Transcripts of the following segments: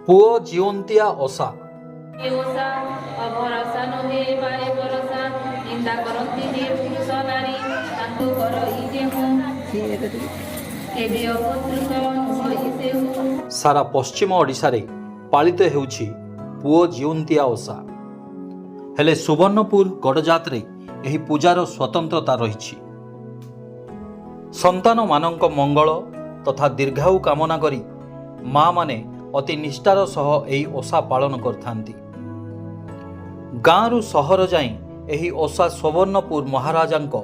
पुओ जीवंतिया ओसा सारा पश्चिम ओडिशा रे पालित हेउछि पुओ जीवंतिया ओसा। हेले सुवर्णपुर गड़जात रे एही पूजार स्वतंत्रता रहिछि। संतान मानक मंगल तथा दीर्घायु कामना करी माँ माने अति निष्ठार सह एही ओसा पालन करथांती। गाँरु सहर जाई एही ओसा सुवर्णपुर महाराजांको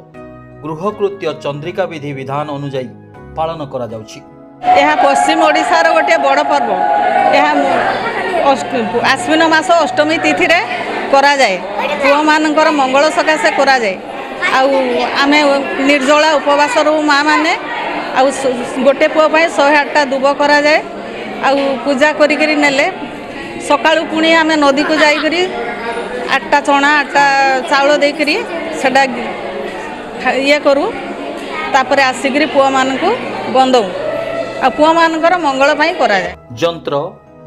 गृहकृत्य चंद्रिका विधि विधान अनुजाई पालन करा जाउछि। यह पश्चिम ओडिशार गोटे बड़ पर्व। यह आश्विन मास अष्टमी तिथि रे करा जाए। पुओ मानकर मंगल सकाशे करा जाए। आमे निर्जला उपवास रू माँ माने गोटे पुओ पाई 108टा दुब करा जाए। पूजा करी नेले सकाळु पुणी आमे नदी को जाई करी 8टा चना 8टा चाउल दे करी सेडा ये करू। तापर आसिकरी पुओ मानकु बंदौ आ पुओ मानकर मंगल पाई करा जाए। जंत्र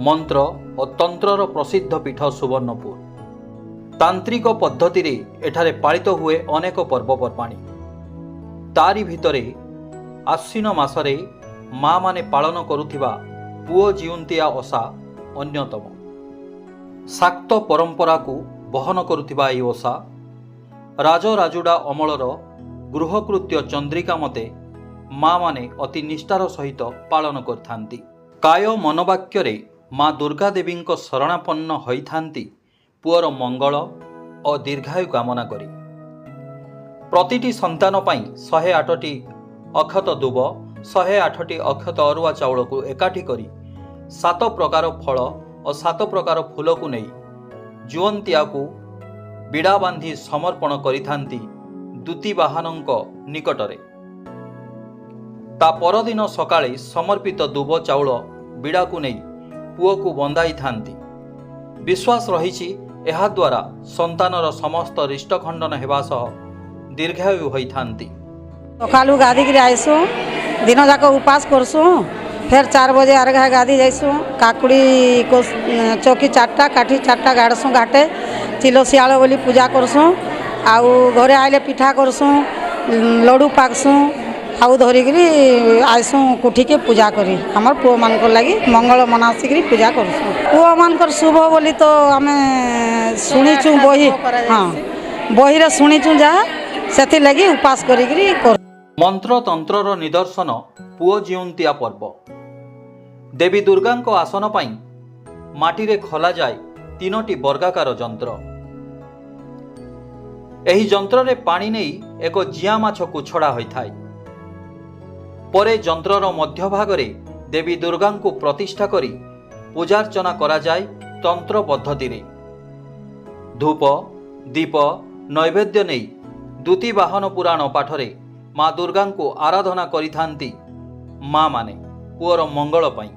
मंत्र और तंत्रर प्रसिद्ध पीठ सुवर्णपुर। तांत्रिक पद्धति रे एठारे पालित हुए अनेक पर्वपर्वाणी। तारी भितरे आश्विन मासरे माँ माने पालन करुथिबा पुओ जीवंतिया ओसा अन्यतम। शाक्त परंपरा को बहन करुथिबा एही ओसा राजराजुडा अमलर गृहकृत्य चंद्रिका मते माँ माने अति निष्ठार सहित पालन करथांती। काय मनवाक्य रे माँ दुर्गा देवी शरणापन्न होइथांती पुअर मंगल और दीर्घायु कामना करी। प्रतिटी संतान पाई 108टी अक्षत दुब 108टी अक्षत अरुआ चाउल को एकाठी करी 7 प्रकार फल और 7 प्रकार फूल को नहीं जीवंतिया को बिड़ा बांधी समर्पण करिथांती दूती वाहनक निकटरे। ता परदिन सकाळे समर्पित दुब चाउल बिड़ा को नहीं पुओ को बंधाई थांती। विश्वास रहिछि एहा द्वारा संतानर समस्त रिष्ट खंडन हेबा सह दीर्घायु होई थांती। सकालू गाधी गिरी आइसु दिन जाक उपास करसु। फिर 4 बजे अर्घा गाधी जाइसु। काकुड़ी को चौकी 4टा काठी 4टा गाड़सु घाटे चिलो सियाल बोली पूजा करसु। आउ घरे आइले पिठा करसु लड्डू पाकसु आउ धरिकी आइसु कुठी के पूजा करी हमर पुओ मान लगी मंगल मनासिक पूजा करसु। पुओ मान शुभ बोली तो आम शुणीचु बही। हाँ बही रे शुणीचु जहाँ से लगी उपास करी मंत्र तंत्रर निदर्शन पुओ जीवंतिया पर्व। देवी दुर्गा आसन पाई माटी रे खोला जाए 3टी वर्गाकार जंत्र। एही जंत्र रे पानी नहीं एक जिया माछ को छड़ा होई थाई। परे जंत्रर मध्य भाग रे देवी दुर्गा को प्रतिष्ठा करी पूजार्चना करा जाए तंत्र पद्धति रे। धूप दीप नैवेद्य नहीं दूती वाहन पुराण पाठरे माँ दुर्गा को आराधना करिथांती माँ माने पुअर मंगल पाई।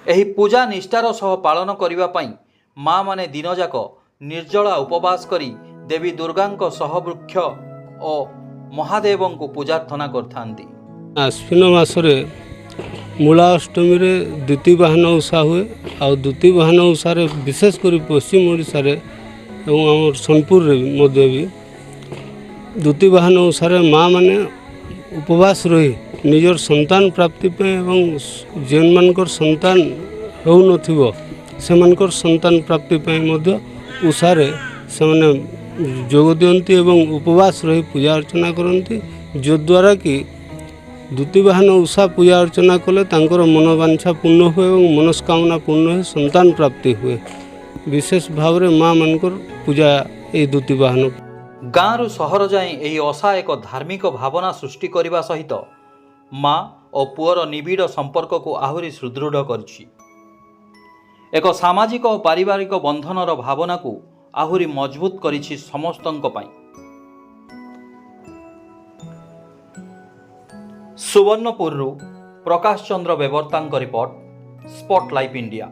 एही पूजा निष्ठार सह पालन करिवा पाई माँ माने दिन जाक निर्जला उपवास करी देवी दुर्गा सहवृक्ष और महादेव को पूजार्थना करथांती। आश्विन मासरे मूला अष्टमी रे द्वितीय वाहन उषा हुए। आ द्वितीय वाहन उषा रे विशेषकर पश्चिम ओडिशा रे एवं आम सोनपुर रे मध्य भी द्वितीय वाहन उषा रे माँ माने उपवास रही निजर संतान प्राप्ति पे एवं जेन मानकर संतान हो नथिबो से मानकर संतान प्राप्ति पे मध्य उषा रे से माने जोग दियंती एवं उपवास रही पूजा अर्चना करती। जो द्वारा कि द्वितीय वाहन उषा पूजा अर्चना कले तांकर मनोवांछा पूर्ण हुए एवं मनस्कामना पूर्ण हुए संतान प्राप्ति हुए। विशेष भाव रे माँ मानकर पूजा ए द्वितीय वाहन। गाँरु सहर जाए एही ओसा एक धार्मिक भावना सृष्टि करने सहित माँ और पुअर निबिड़ संपर्क को आहुरी सुदृढ़ करिछि। एक सामाजिक और पारिवारिक बंधनर भावना को आहुरी मजबूत करिछि समस्तंक पाई। Subarnapur Prakash Chandra बेवर्तांक report spotlight India.